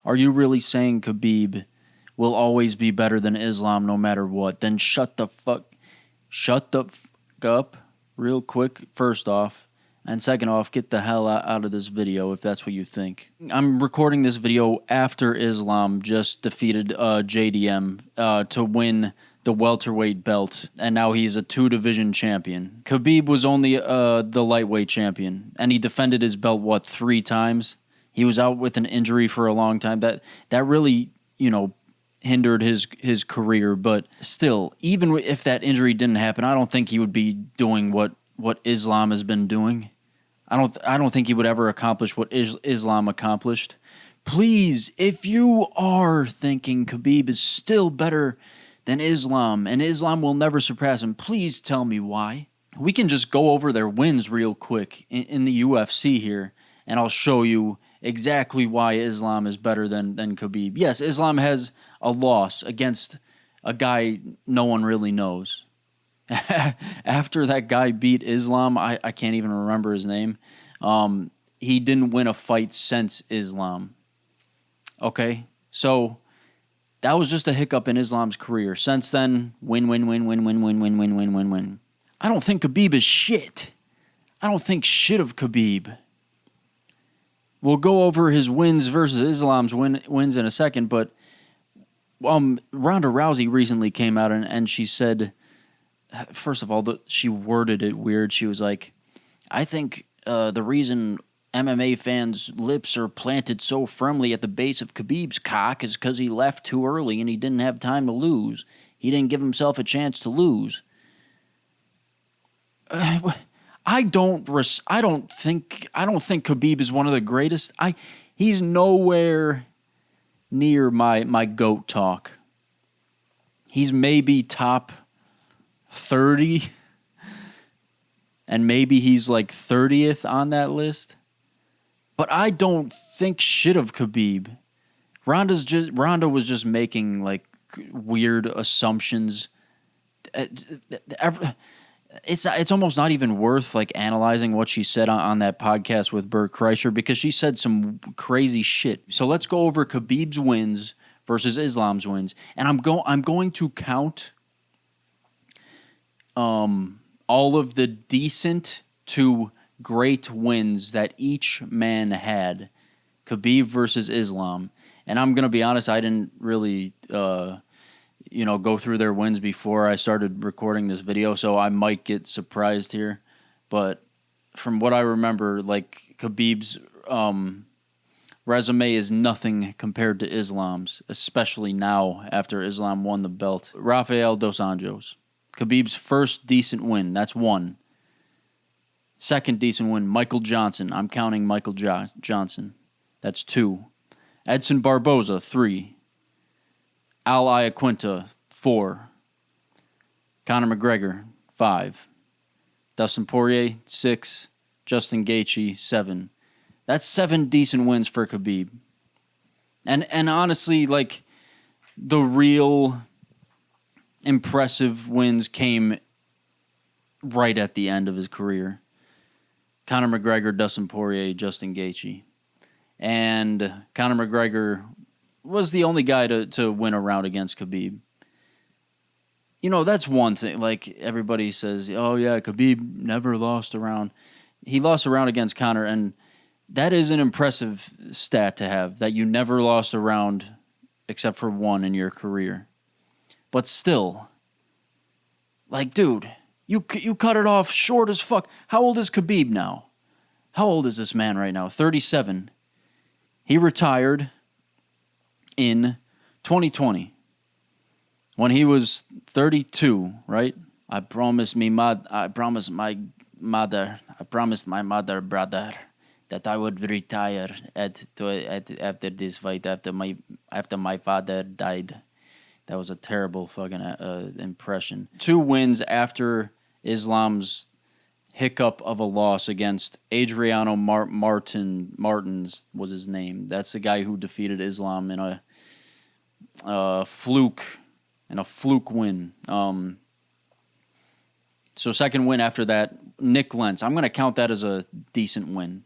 Are you really saying Khabib will always be better than Islam no matter what? Then shut the fuck up real quick, first off. And second off, get the hell out of this video if that's what you think. I'm recording this video after Islam just defeated JDM to win the welterweight belt, and now he's a 2-division champion. Khabib was only the lightweight champion, and he defended his belt, what, 3 times? He was out with an injury for a long time. That really, hindered his career, but still, even if that injury didn't happen, I don't think he would be doing what Islam has been doing. I don't think he would ever accomplish what Islam accomplished. Please, if you are thinking Khabib is still better than Islam and Islam will never surpass him, please tell me why. We can just go over their wins real quick in the UFC here, and I'll show you exactly why Islam is better than Khabib. Yes, Islam has a loss against a guy no one really knows. After that guy beat Islam, I can't even remember his name. He didn't win a fight since Islam. Okay, so that was just a hiccup in Islam's career. Since then, win. I don't think Khabib is shit. I don't think shit of Khabib. We'll go over his wins versus Islam's wins in a second, but Ronda Rousey recently came out and she said, first of all, she worded it weird. She was like, I think the reason MMA fans' lips are planted so firmly at the base of Khabib's cock is because he left too early and he didn't have time to lose. He didn't give himself a chance to lose. I don't think Khabib is one of the greatest. He's nowhere near my GOAT talk. He's maybe top 30, and maybe he's like 30th on that list. But I don't think shit of Khabib. Ronda was just making like weird assumptions. It's almost not even worth like analyzing what she said on that podcast with Bert Kreischer, because she said some crazy shit. So let's go over Khabib's wins versus Islam's wins, and I'm going to count all of the decent to great wins that each man had. Khabib versus Islam. And I'm going to be honest, I didn't really go through their wins before I started recording this video, so I might get surprised here. But from what I remember, like, Khabib's resume is nothing compared to Islam's, especially now after Islam won the belt. Rafael dos Anjos. Khabib's first decent win, that's 1. Second decent win, Michael Johnson. I'm counting Michael Johnson. That's 2. Edson Barboza, 3. Al Iaquinta, 4. Conor McGregor, 5. Dustin Poirier, 6. Justin Gaethje, 7. That's 7 decent wins for Khabib. And honestly, like, the real impressive wins came right at the end of his career. Conor McGregor, Dustin Poirier, Justin Gaethje. And Conor McGregor was the only guy to win a round against Khabib. That's one thing. Like, everybody says, oh yeah, Khabib never lost a round. He lost a round against Conor, and that is an impressive stat to have, that you never lost a round except for 1 in your career. But still, like, dude, you cut it off short as fuck. How old is Khabib now? How old is this man right now? 37. He retired in 2020 when he was 32, right? I promised my mother, brother, that I would retire after this fight, after my father died. That was a terrible fucking impression. 2 wins after Islam's hiccup of a loss against Adriano Martins was his name. That's the guy who defeated Islam in a fluke win. So second win after that, Nick Lentz. I'm going to count that as a decent win.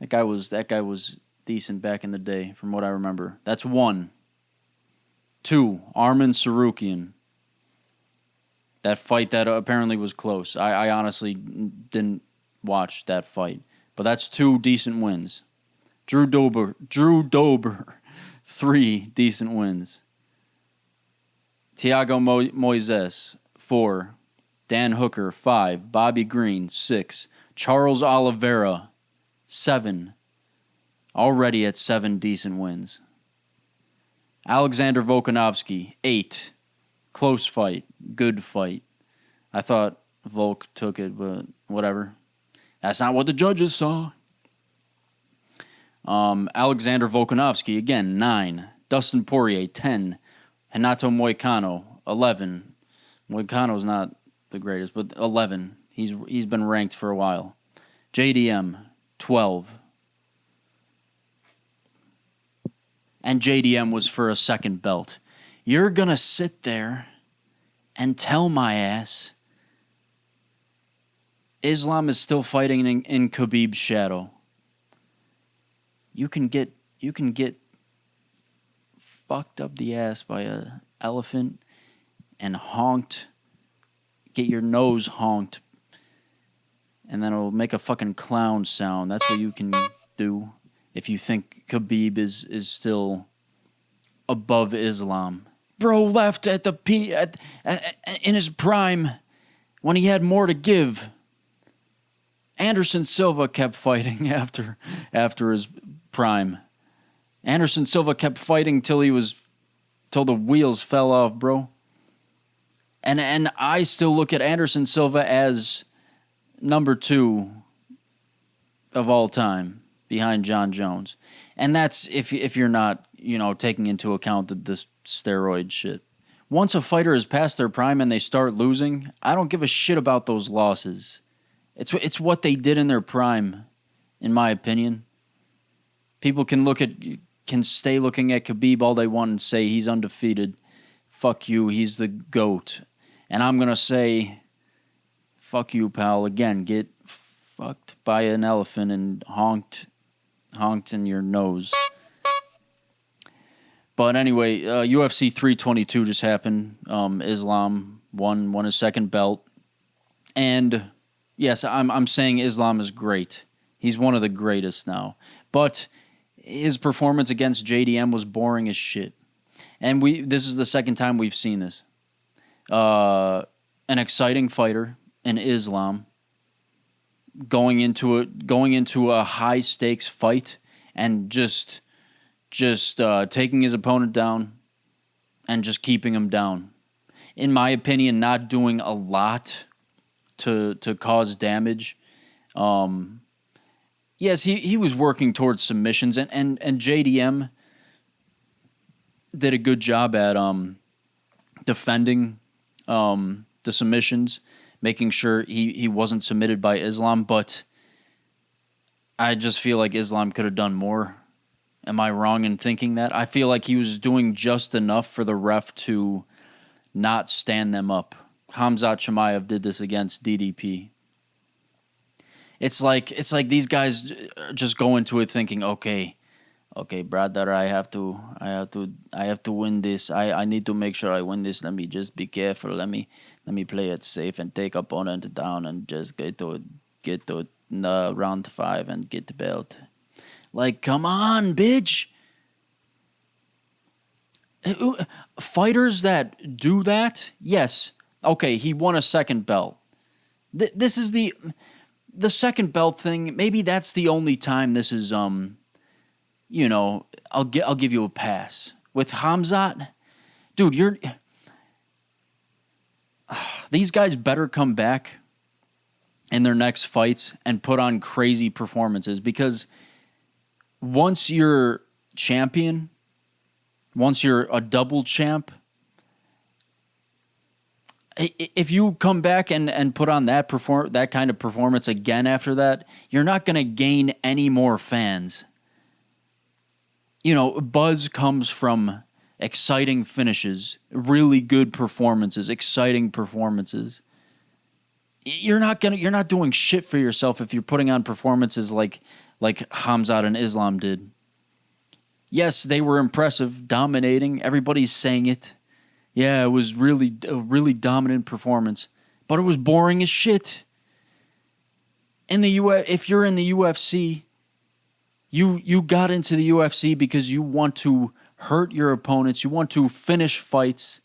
That guy was decent back in the day, from what I remember. That's 1. 2, Arman Sarukian. That fight that apparently was close. I honestly didn't watch that fight. But that's 2 decent wins. Drew Dober, 3 decent wins. Thiago Moises, 4. Dan Hooker, 5. Bobby Green, 6. Charles Oliveira, 7. Already at 7 decent wins. Alexander Volkanovski, 8. Close fight. Good fight. I thought Volk took it, but whatever. That's not what the judges saw. Alexander Volkanovski, again, 9. Dustin Poirier, 10. Renato Moicano, 11. Moicano's not the greatest, but 11. He's been ranked for a while. JDM, 12. And JDM was for a second belt. You're going to sit there and tell my ass Islam is still fighting in Khabib's shadow. You can get fucked up the ass by an elephant and honked, get your nose honked, and then it'll make a fucking clown sound. That's what you can do if you think Khabib is still above Islam. Bro left at the in his prime when he had more to give. Anderson Silva kept fighting after his prime. Anderson Silva kept fighting till the wheels fell off, bro. And I still look at Anderson Silva as number 2 of all time behind John Jones. And that's if you're not, taking into account this steroid shit. Once a fighter is past their prime and they start losing, I don't give a shit about those losses. It's what they did in their prime, in my opinion. People can stay looking at Khabib all they want and say he's undefeated. Fuck you, he's the GOAT. And I'm going to say, fuck you, pal. Again, get fucked by an elephant and honked in your nose. But anyway, UFC 322 just happened. Islam won his second belt. And yes, I'm saying Islam is great. He's one of the greatest now. But his performance against JDM was boring as shit. And this is the second time we've seen this. An exciting fighter in Islam going into a high stakes fight and just taking his opponent down and just keeping him down. In my opinion, not doing a lot to cause damage. Yes, he was working towards submissions, and JDM did a good job at defending the submissions, making sure he wasn't submitted by Islam, but I just feel like Islam could have done more. Am I wrong in thinking that? I feel like he was doing just enough for the ref to not stand them up. Khamzat Chimaev did this against DDP. It's like these guys just go into it thinking, okay, brother, I have to win this. I need to make sure I win this. Let me just be careful. Let me play it safe and take opponent down and just get to round 5 and get the belt. Like, come on, bitch. Fighters that do that, yes. Okay, he won a second belt. This is the second belt thing. Maybe that's the only time this is I'll give you a pass. With Khamzat, dude, these guys better come back in their next fights and put on crazy performances, because once you're champion, once you're a double champ, if you come back and put on that kind of performance again after that, you're not going to gain any more fans. Buzz comes from exciting finishes, really good performances, exciting performances. You're not doing shit for yourself if you're putting on performances like Khamzat and Islam did. Yes, they were impressive, dominating. Everybody's saying it. Yeah, it was really a really dominant performance, but it was boring as shit. In the if you're in the UFC, you got into the UFC because you want to hurt your opponents, you want to finish fights.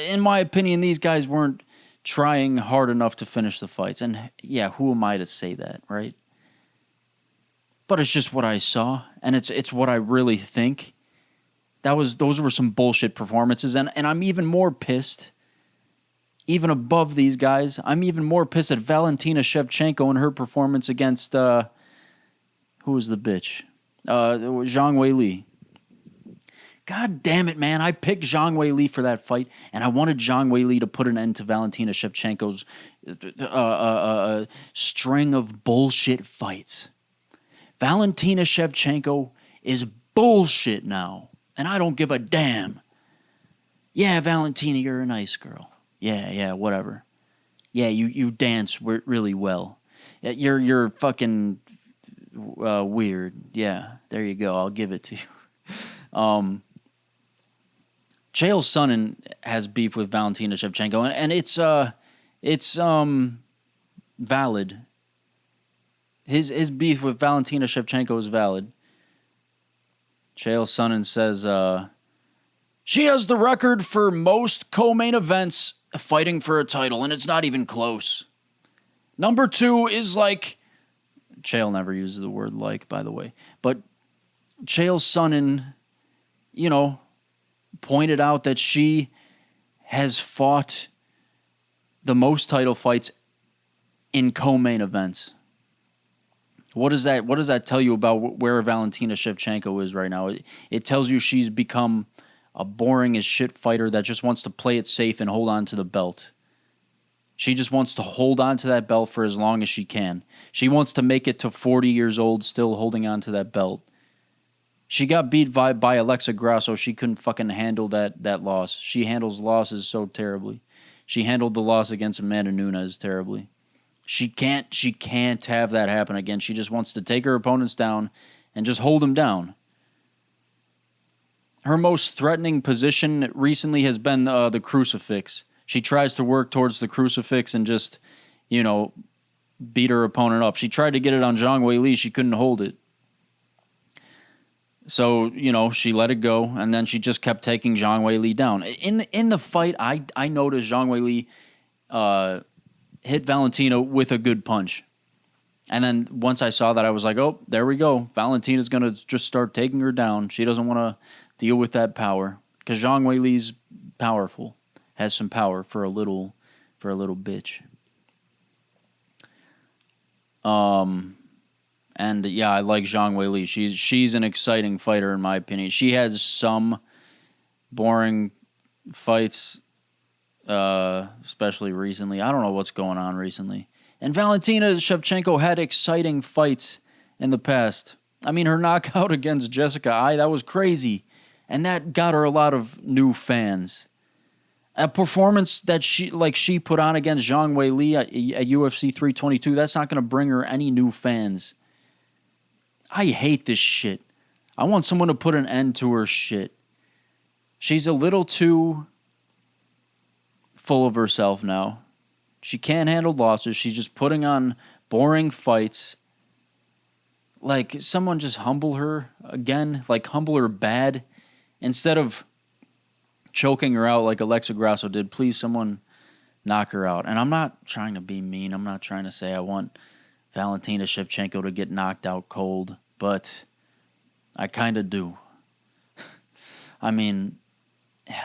In my opinion, these guys weren't trying hard enough to finish the fights. And yeah, who am I to say that, right? But it's just what I saw, and it's what I really think. Those were some bullshit performances, and I'm even more pissed, even above these guys. I'm even more pissed at Valentina Shevchenko and her performance against who was the bitch? Zhang Weili. God damn it, man. I picked Zhang Weili for that fight, and I wanted Zhang Weili to put an end to Valentina Shevchenko's string of bullshit fights. Valentina Shevchenko is bullshit now, and I don't give a damn. Yeah, Valentina, you're a nice girl. Yeah, whatever. Yeah, you dance really well. You're fucking weird. Yeah, there you go. I'll give it to you. Chael Sonnen has beef with Valentina Shevchenko, and it's valid. His beef with Valentina Shevchenko is valid. Chael Sonnen says she has the record for most co-main events fighting for a title, and it's not even close. Number 2 is like... Chael never uses the word like, by the way. But Chael Sonnen, pointed out that she has fought the most title fights in co-main events. What does that tell you about where Valentina Shevchenko is right now? It tells you she's become a boring as shit fighter that just wants to play it safe and hold on to the belt. She just wants to hold on to that belt for as long as she can. She wants to make it to 40 years old still holding on to that belt. She got beat by Alexa Grasso. She couldn't fucking handle that loss. She handles losses so terribly. She handled the loss against Amanda Nunes terribly. She can't have that happen again. She just wants to take her opponents down and just hold them down. Her most threatening position recently has been the crucifix. She tries to work towards the crucifix and just, beat her opponent up. She tried to get it on Zhang Weili. She couldn't hold it. So, she let it go, and then she just kept taking Zhang Weili down. In the fight, I noticed Zhang Weili hit Valentina with a good punch. And then once I saw that, I was like, oh, there we go. Valentina's going to just start taking her down. She doesn't want to deal with that power. Because Zhang Weili's powerful. Has some power for a little bitch. And yeah, I like Zhang Weili. She's an exciting fighter in my opinion. She has some boring fights, especially recently. I don't know what's going on recently. And Valentina Shevchenko had exciting fights in the past. I mean, her knockout against Jessica Ai, that was crazy. And that got her a lot of new fans. A performance that she put on against Zhang Weili at UFC 322, that's not going to bring her any new fans. I hate this shit. I want someone to put an end to her shit. She's a little too full of herself now. She can't handle losses. She's just putting on boring fights. Like, someone just humble her again. Like, humble her bad. Instead of choking her out like Alexa Grasso did, please someone knock her out. And I'm not trying to be mean. I'm not trying to say I want Valentina Shevchenko to get knocked out cold. But I kind of do. I mean,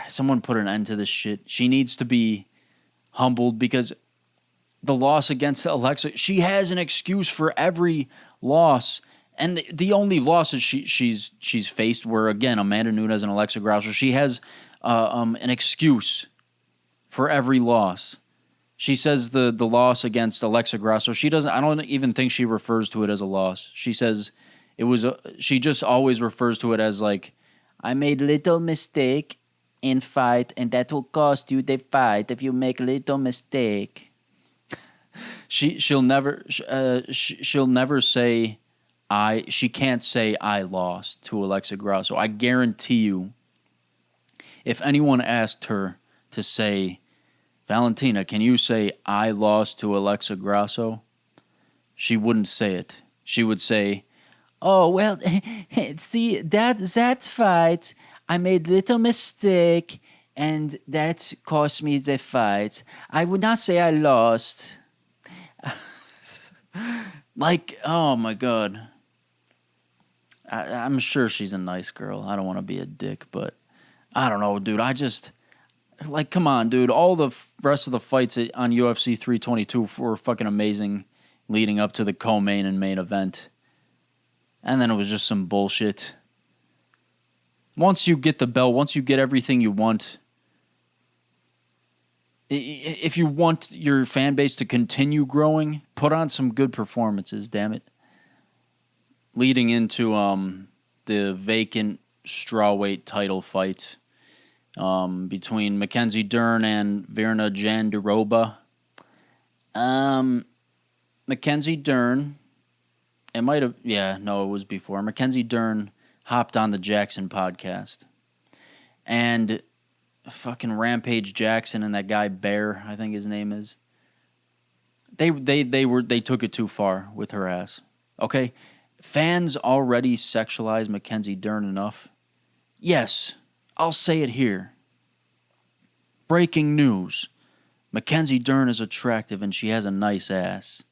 someone put an end to this shit. She needs to be humbled because the loss against Alexa, she has an excuse for every loss. And the only losses she's faced were, again, Amanda Nunes and Alexa Grasso. She has an excuse for every loss. She says the loss against Alexa Grasso, she doesn't. I don't even think she refers to it as a loss. She says it was. She just always refers to it as like, I made little mistake in fight, and that will cost you the fight if you make little mistake. She'll never say she can't say I lost to Alexa Grasso. I guarantee you, if anyone asked her to say, Valentina, can you say I lost to Alexa Grasso? She wouldn't say it. She would say, oh, well, see, that's fight. I made little mistake, and that cost me the fight. I would not say I lost. Like, oh, my God. I'm sure she's a nice girl. I don't want to be a dick, but I don't know, dude. I just, like, come on, dude. All the rest of the fights on UFC 322 were fucking amazing leading up to the co-main and main event. And then it was just some bullshit. Once you get the belt, once you get everything you want, if you want your fan base to continue growing, put on some good performances, damn it. Leading into the vacant strawweight title fight between Mackenzie Dern and Virna Jandiroba. Mackenzie Dern, it might have, it was before. Mackenzie Dern hopped on the Jaxxon podcast. And fucking Rampage Jaxxon and that guy Bear, I think his name is, they took it too far with her ass. Okay? Fans already sexualize Mackenzie Dern enough. Yes, I'll say it here. Breaking news. Mackenzie Dern is attractive and she has a nice ass.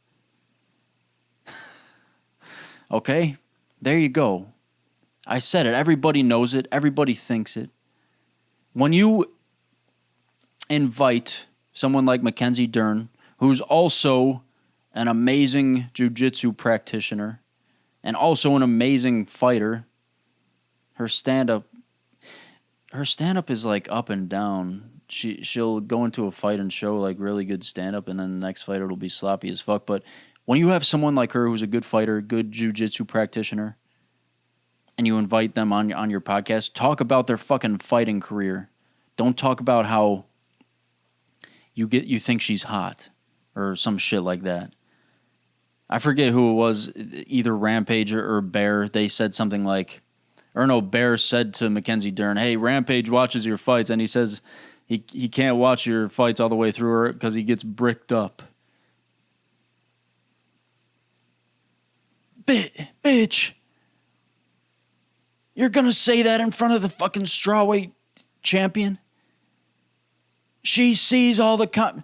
Okay? There you go. I said it. Everybody knows it. Everybody thinks it. When you invite someone like Mackenzie Dern, who's also an amazing jiu-jitsu practitioner and also an amazing fighter, her stand-up is like up and down. She'll go into a fight and show like really good stand-up, and then the next fight it'll be sloppy as fuck. But when you have someone like her who's a good fighter, good jiu-jitsu practitioner, and you invite them on your podcast, talk about their fucking fighting career. Don't talk about how you think she's hot or some shit like that. I forget who it was, either Rampage or Bear. They said something like, or no, Bear said to Mackenzie Dern, hey, Rampage watches your fights, and he says he can't watch your fights all the way through her because he gets bricked up. Bitch. You're going to say that in front of the fucking strawweight champion? She sees all the...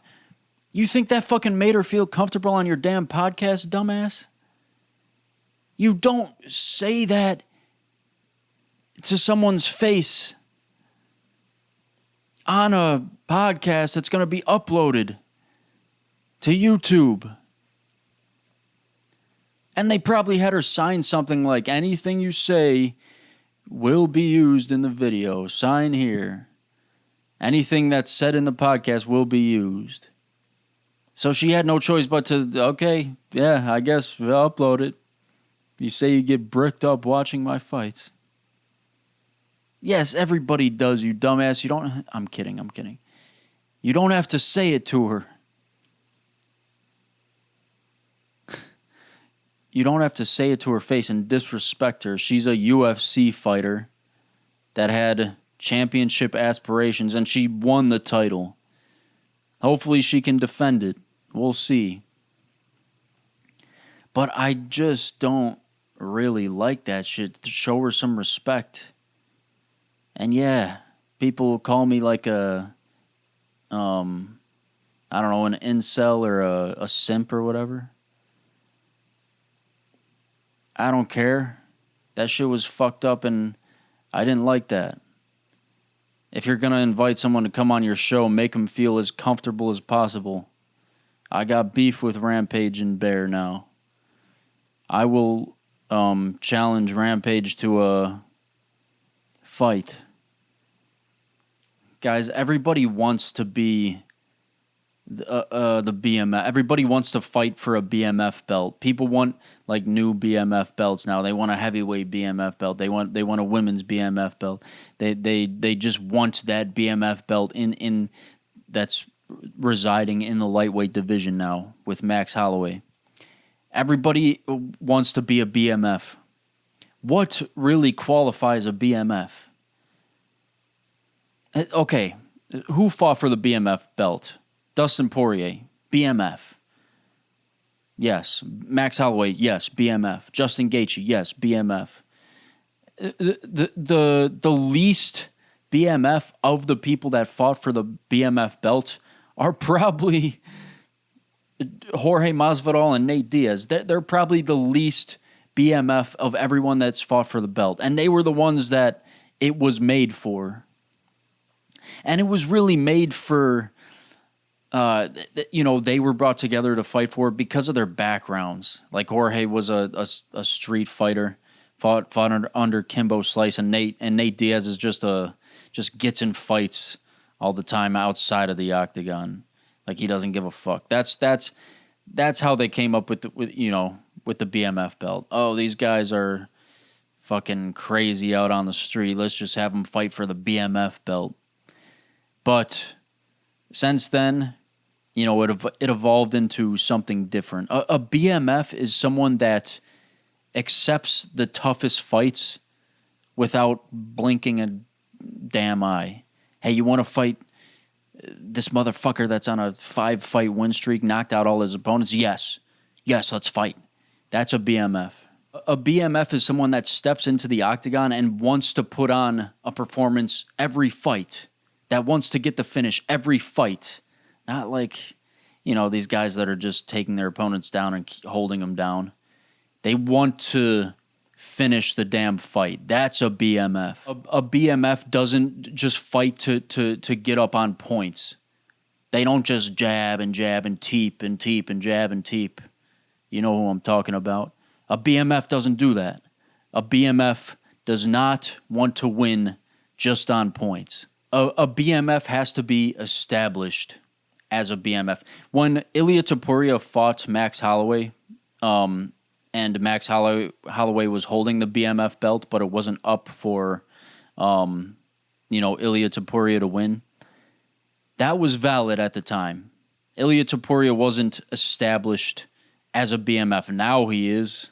You think that fucking made her feel comfortable on your damn podcast, dumbass? You don't say that to someone's face on a podcast that's going to be uploaded to YouTube. And they probably had her sign something like, anything you say will be used in the video. Sign here. Anything that's said in the podcast will be used. So she had no choice but to, okay, yeah, I guess we'll upload it. You say you get bricked up watching my fights. Yes, everybody does, you dumbass. You don't, I'm kidding. You don't have to say it to her. You don't have to say it to her face and disrespect her. She's a UFC fighter that had championship aspirations, and she won the title. Hopefully she can defend it. We'll see. But I just don't really like that shit. Show her some respect. And yeah, people call me like a, I don't know, an incel or a simp or whatever. I don't care. That shit was fucked up and I didn't like that. If you're going to invite someone to come on your show, make them feel as comfortable as possible. I got beef with Rampage and Bear now. I will challenge Rampage to a fight. Guys, everybody wants to be the BMF. Everybody wants to fight for a BMF belt. People want like new BMF belts now. They want a heavyweight BMF belt. They want a women's BMF belt. They just want that BMF belt in that's residing in the lightweight division now with Max Holloway. Everybody wants to be a BMF. What really qualifies a BMF? Okay, who fought for the BMF belt? Dustin Poirier, BMF. Yes. Max Holloway, yes, BMF. Justin Gaethje, yes, BMF. The least BMF of the people that fought for the BMF belt are probably Jorge Masvidal and Nate Diaz. They're probably the least BMF of everyone that's fought for the belt. And they were the ones that it was made for. And it was really made for, they were brought together to fight for it because of their backgrounds. Like Jorge was a street fighter, fought under Kimbo Slice, and Nate Diaz is just gets in fights all the time outside of the octagon. Like he doesn't give a fuck. That's how they came up with the BMF belt. Oh, these guys are fucking crazy out on the street. Let's just have them fight for the BMF belt. But since then, it evolved into something different. A BMF is someone that accepts the toughest fights without blinking a damn eye. Hey, you want to fight this motherfucker that's on a 5-fight win streak, knocked out all his opponents? Yes, let's fight. That's a BMF. A BMF is someone that steps into the octagon and wants to put on a performance every fight, that wants to get the finish every fight. Not like, these guys that are just taking their opponents down and holding them down. They want to finish the damn fight. That's a BMF. A BMF doesn't just fight to get up on points. They don't just jab and teep and teep and jab and teep. You know who I'm talking about. A BMF doesn't do that. A BMF does not want to win just on points. A BMF has to be established as a BMF. When Ilia Topuria fought Max Holloway, and Max Holloway was holding the BMF belt, but it wasn't up for, Ilia Topuria to win, that was valid at the time. Ilia Topuria wasn't established as a BMF. Now he is.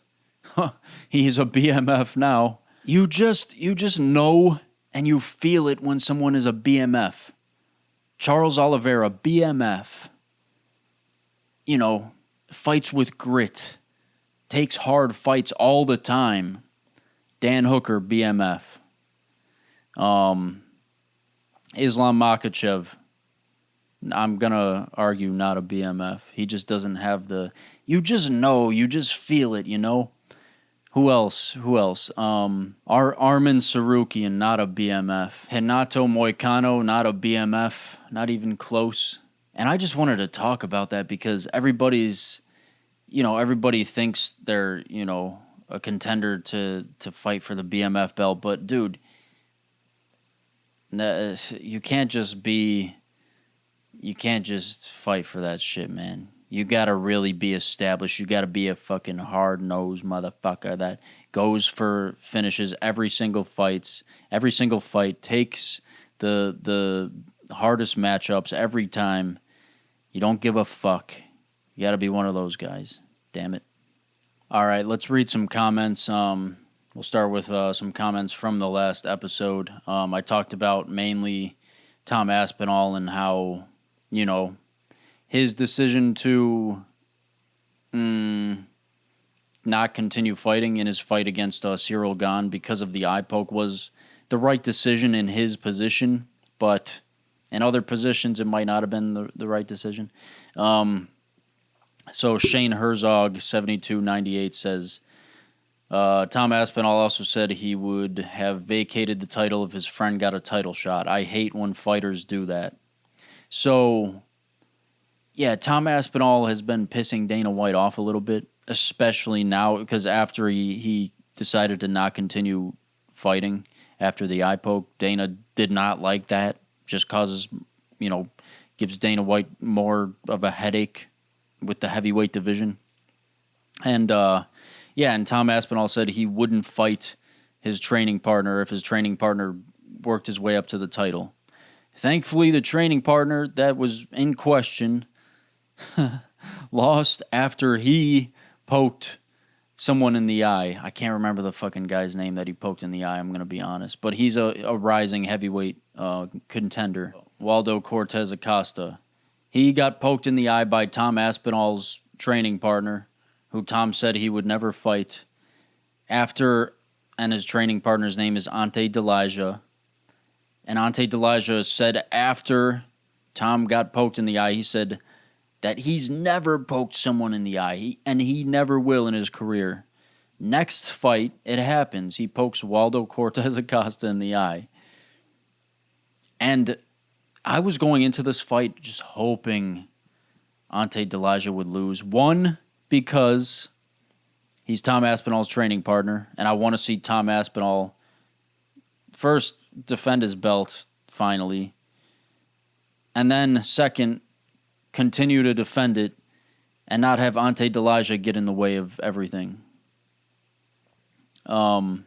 He's a BMF now. You just know and you feel it when someone is a BMF. Charles Oliveira, BMF. Fights with grit. Takes hard fights all the time. Dan Hooker, BMF. Islam Makhachev, I'm going to argue not a BMF. He just doesn't have the... You just know. You just feel it, Who else? Armin Sarukian, not a BMF. Renato Moicano, not a BMF. Not even close. And I just wanted to talk about that because everybody thinks they're, a contender to fight for the BMF belt. But, dude, you can't just fight for that shit, man. You got to really be established. You got to be a fucking hard-nosed motherfucker that goes for finishes every single fight, takes the hardest matchups every time. You don't give a fuck. You got to be one of those guys. Damn it. All right, let's read some comments. We'll start with some comments from the last episode. I talked about mainly Tom Aspinall and how, his decision to not continue fighting in his fight against Cyril Gane because of the eye poke was the right decision in his position, but in other positions it might not have been the right decision. So Shane Herzog 7298 says, Tom Aspinall also said he would have vacated the title if his friend got a title shot. I hate when fighters do that. So, yeah, Tom Aspinall has been pissing Dana White off a little bit, especially now because after he decided to not continue fighting after the eye poke, Dana did not like that. Just causes, gives Dana White more of a headache with the heavyweight division. And, and Tom Aspinall said he wouldn't fight his training partner if his training partner worked his way up to the title. Thankfully, the training partner that was in question lost after he poked someone in the eye. I can't remember the fucking guy's name that he poked in the eye, I'm going to be honest. But he's a rising heavyweight contender. Waldo Cortez Acosta. He got poked in the eye by Tom Aspinall's training partner, who Tom said he would never fight. And his training partner's name is Ante Delija. And Ante Delija said after Tom got poked in the eye, he said that he's never poked someone in the eye, and he never will in his career. Next fight, it happens. He pokes Waldo Cortez Acosta in the eye. And I was going into this fight just hoping Ante Delija would lose. One, because he's Tom Aspinall's training partner, and I want to see Tom Aspinall first defend his belt finally, and then second, continue to defend it and not have Ante Delija get in the way of everything. So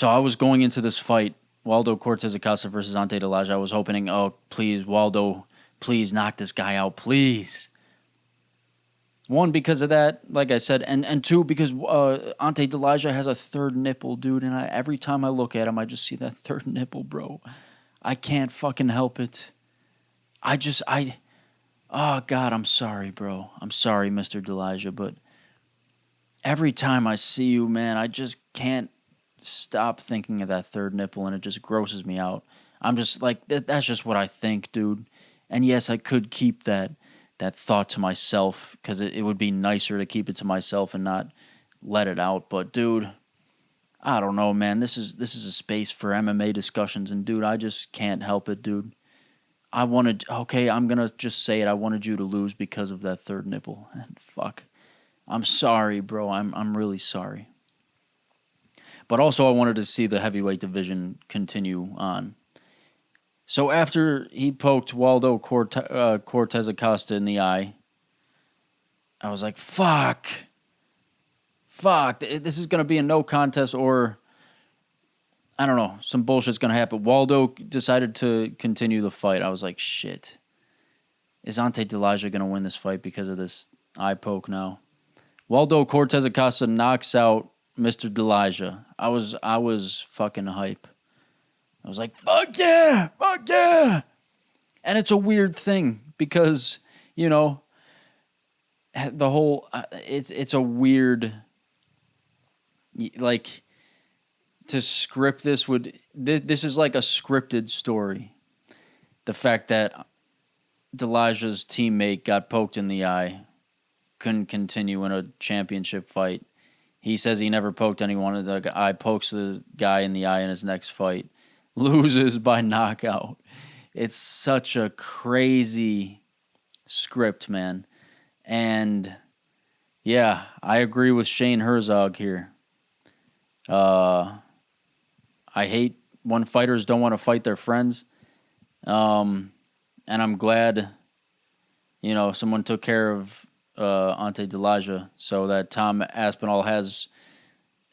I was going into this fight, Waldo Cortez Acosta versus Ante Delija. I was hoping, oh, please, Waldo, please knock this guy out, please. One, because of that, like I said, and two, because Ante Delija has a third nipple, dude, and every time I look at him, I just see that third nipple, bro. I can't fucking help it. Oh, God, I'm sorry, bro. I'm sorry, Mr. Delija, but every time I see you, man, I just can't stop thinking of that third nipple, and it just grosses me out. I'm just like, that's just what I think, dude. And yes, I could keep that thought to myself, because it would be nicer to keep it to myself and not let it out. But, dude, I don't know, man. This is a space for MMA discussions, and, dude, I just can't help it, dude. I'm going to just say it. I wanted you to lose because of that third nipple. And fuck. I'm sorry, bro. I'm really sorry. But also I wanted to see the heavyweight division continue on. So after he poked Waldo Cortez Acosta in the eye, I was like, fuck. This is going to be a no contest, or I don't know, some bullshit's going to happen. Waldo decided to continue the fight. I was like, shit. Is Ante Delija going to win this fight because of this eye poke now? Waldo Cortez Acosta knocks out Mr. Delija. I was fucking hype. I was like, fuck yeah! And it's a weird thing because, you know, the whole, it's a weird, like, to script this this is like a scripted story. The fact that Delija's teammate got poked in the eye, couldn't continue in a championship fight. He says he never poked anyone. The guy pokes the guy in the eye in his next fight, loses by knockout. It's such a crazy script, man. And yeah, I agree with Shane Herzog here. I hate when fighters don't want to fight their friends. And I'm glad, you know, someone took care of Ante Delija so that Tom Aspinall has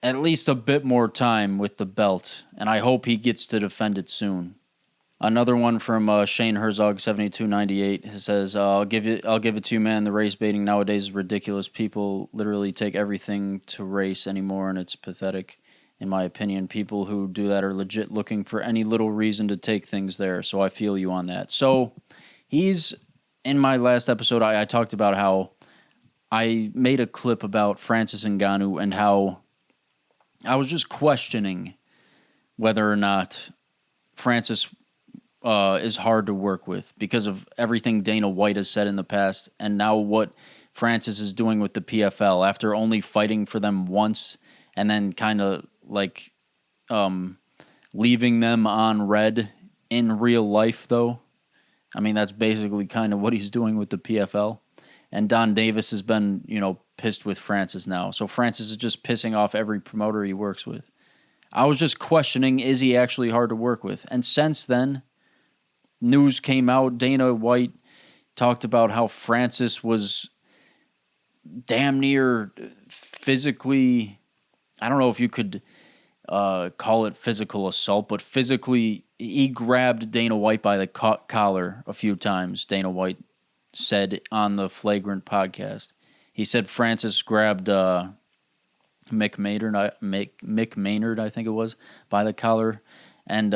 at least a bit more time with the belt, and I hope he gets to defend it soon. Another one from Shane Herzog 7298 says, I'll give it to you, man. The race baiting nowadays is ridiculous. People literally take everything to race anymore, and it's pathetic. In my opinion, people who do that are legit looking for any little reason to take things there, so I feel you on that. So he's, in my last episode, I talked about how I made a clip about Francis Ngannou and how I was just questioning whether or not Francis is hard to work with because of everything Dana White has said in the past, and now what Francis is doing with the PFL after only fighting for them once and then kind of like leaving them on red in real life, though. I mean, that's basically kind of what he's doing with the PFL. And Don Davis has been, you know, pissed with Francis now. So Francis is just pissing off every promoter he works with. I was just questioning, is he actually hard to work with? And since then, news came out. Dana White talked about how Francis was damn near physically, I don't know if you could call it physical assault, but physically, he grabbed Dana White by the collar a few times, Dana White said on the Flagrant podcast. He said Francis grabbed Mick Maynard, I think it was, by the collar. And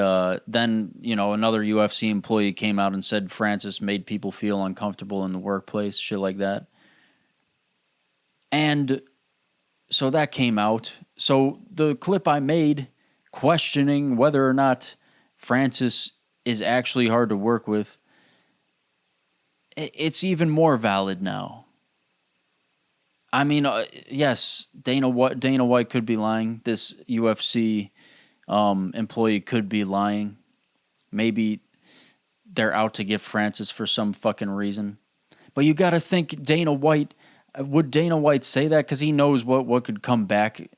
then, another UFC employee came out and said Francis made people feel uncomfortable in the workplace, shit like that. And so that came out. So the clip I made questioning whether or not Francis is actually hard to work with, it's even more valid now. I mean, yes, Dana White could be lying. This UFC employee could be lying. Maybe they're out to get Francis for some fucking reason. But you got to think would Dana White say that? Because he knows what could come back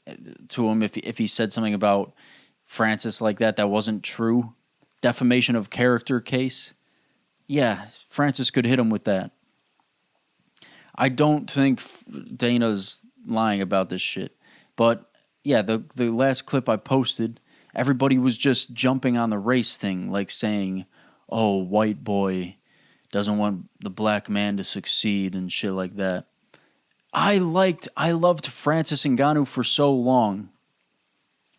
to him if he said something about Francis like that wasn't true. Defamation of character case. Yeah, Francis could hit him with that. I don't think Dana's lying about this shit. But yeah, the last clip I posted, everybody was just jumping on the race thing, like saying, oh, white boy doesn't want the black man to succeed and shit like that. I loved Francis Ngannou for so long.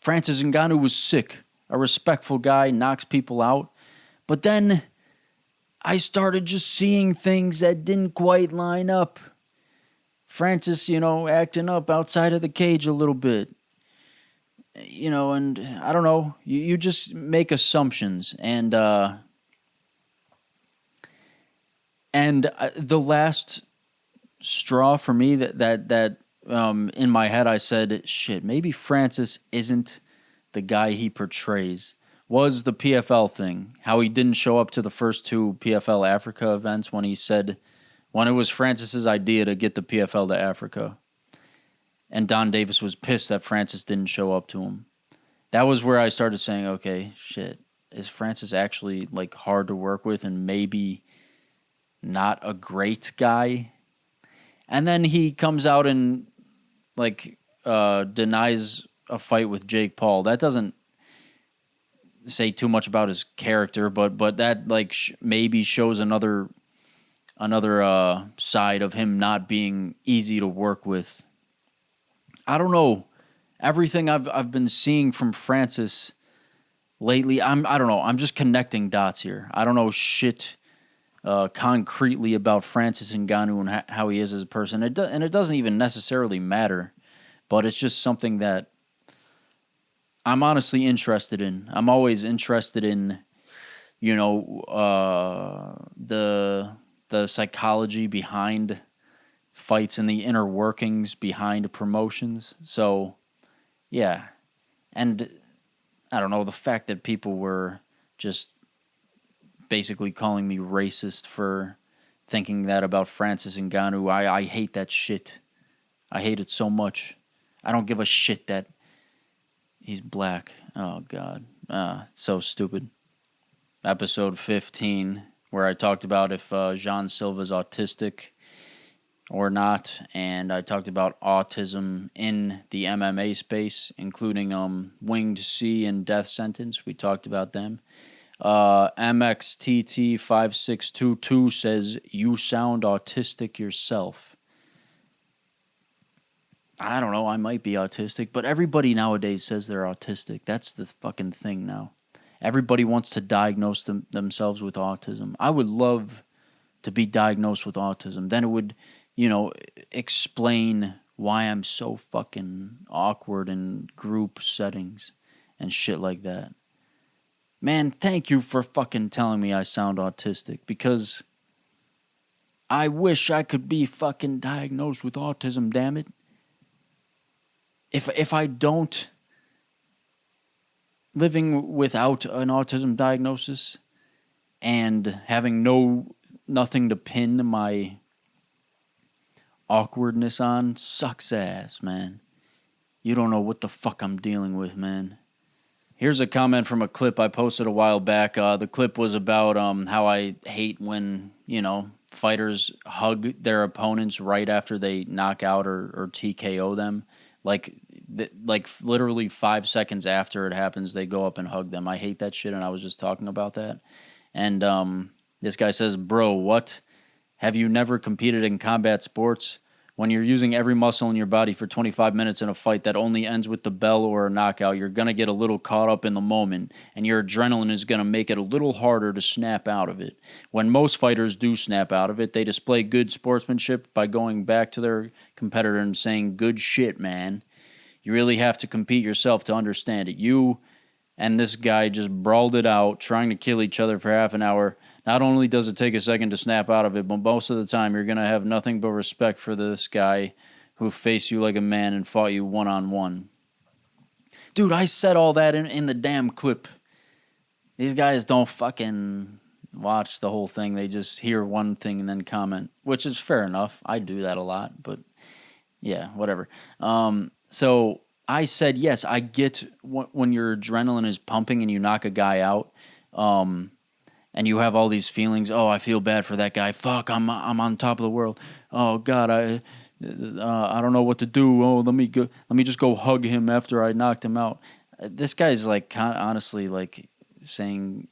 Francis Ngannou was sick, a respectful guy, knocks people out. But then I started just seeing things that didn't quite line up. Francis, acting up outside of the cage a little bit. And I don't know. You just make assumptions. And the last straw for me that in my head I said, shit, maybe Francis isn't the guy he portrays, was the PFL thing. How he didn't show up to the first two PFL Africa events when it was Francis's idea to get the PFL to Africa. And Don Davis was pissed that Francis didn't show up to him. That was where I started saying, okay, shit, is Francis actually like hard to work with and maybe not a great guy? And then he comes out and denies a fight with Jake Paul. That doesn't say too much about his character, but that maybe shows another side of him not being easy to work with. I don't know. Everything I've been seeing from Francis lately, I don't know. I'm just connecting dots here. I don't know shit concretely about Francis Ngannou and how he is as a person. And it doesn't even necessarily matter, but it's just something that I'm honestly interested in. I'm always interested in, the psychology behind fights and the inner workings behind promotions. So, yeah. And I don't know, the fact that people were just basically calling me racist for thinking that about Francis Ngannou, I hate that shit. I hate it so much. I don't give a shit that he's black. Oh, God. So stupid. Episode 15, where I talked about if Jean Silva's autistic or not, and I talked about autism in the MMA space, including Winged C and Death Sentence. We talked about them. MXTT5622 says, you sound autistic yourself. I don't know, I might be autistic, but everybody nowadays says they're autistic. That's the fucking thing now. Everybody wants to diagnose themselves with autism. I would love to be diagnosed with autism. Then it would, explain why I'm so fucking awkward in group settings and shit like that. Man, thank you for fucking telling me I sound autistic, because I wish I could be fucking diagnosed with autism, damn it. If I don't, living without an autism diagnosis and having nothing to pin my awkwardness on sucks ass, man. You don't know what the fuck I'm dealing with, man. Here's a comment from a clip I posted a while back. The clip was about how I hate when, fighters hug their opponents right after they knock out or TKO them. Like literally 5 seconds after it happens, they go up and hug them. I hate that shit, and I was just talking about that. And this guy says, bro, what? Have you never competed in combat sports? When you're using every muscle in your body for 25 minutes in a fight that only ends with the bell or a knockout, you're going to get a little caught up in the moment, and your adrenaline is going to make it a little harder to snap out of it. When most fighters do snap out of it, they display good sportsmanship by going back to their competitor and saying, "Good shit, man." You really have to compete yourself to understand it. You and this guy just brawled it out, trying to kill each other for half an hour. Not only does it take a second to snap out of it, but most of the time you're going to have nothing but respect for this guy who faced you like a man and fought you one-on-one. Dude, I said all that in the damn clip. These guys don't fucking watch the whole thing. They just hear one thing and then comment, which is fair enough. I do that a lot, but yeah, whatever. So I said, yes, I get when your adrenaline is pumping and you knock a guy out, and you have all these feelings. Oh, I feel bad for that guy. Fuck, I'm on top of the world. Oh God, I don't know what to do. Oh, let me just go hug him after I knocked him out. This guy's like honestly like saying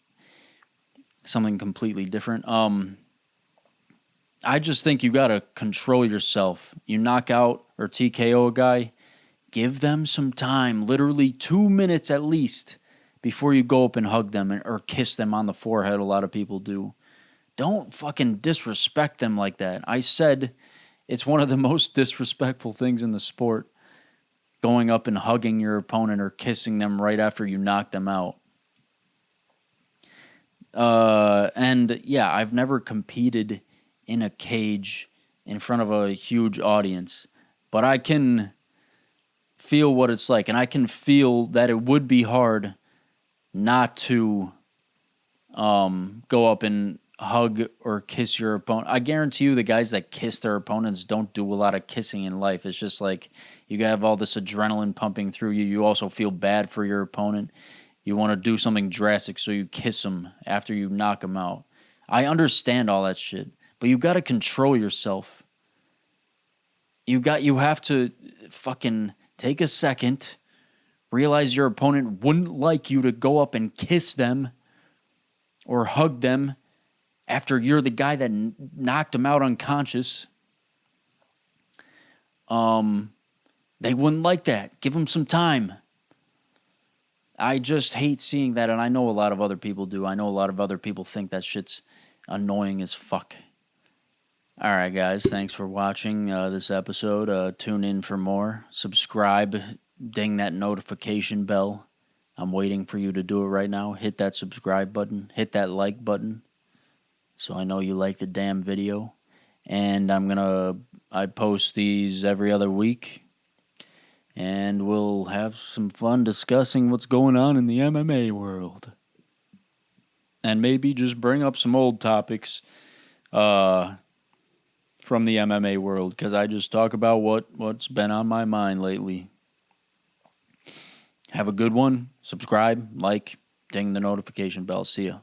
something completely different. I just think you gotta control yourself. You knock out or TKO a guy, give them some time, literally 2 minutes at least, before you go up and hug them or kiss them on the forehead. A lot of people do. Don't fucking disrespect them like that. I said it's one of the most disrespectful things in the sport, going up and hugging your opponent or kissing them right after you knock them out. And yeah, I've never competed in a cage in front of a huge audience, but I can feel what it's like, and I can feel that it would be hard not to go up and hug or kiss your opponent. I guarantee you the guys that kiss their opponents don't do a lot of kissing in life. It's just like you have all this adrenaline pumping through you. You also feel bad for your opponent. You want to do something drastic, so you kiss them after you knock them out. I understand all that shit, but you got to control yourself. You have to fucking take a second, realize your opponent wouldn't like you to go up and kiss them or hug them after you're the guy that knocked them out unconscious. They wouldn't like that. Give them some time. I just hate seeing that, and I know a lot of other people do. I know a lot of other people think that shit's annoying as fuck. All right, guys, thanks for watching this episode. Tune in for more. Subscribe. Ding that notification bell. I'm waiting for you to do it right now. Hit that subscribe button. Hit that like button so I know you like the damn video. And I post these every other week. And we'll have some fun discussing what's going on in the MMA world. And maybe just bring up some old topics from the MMA world, because I just talk about what's been on my mind lately. Have a good one. Subscribe, like, ding the notification bell. See ya.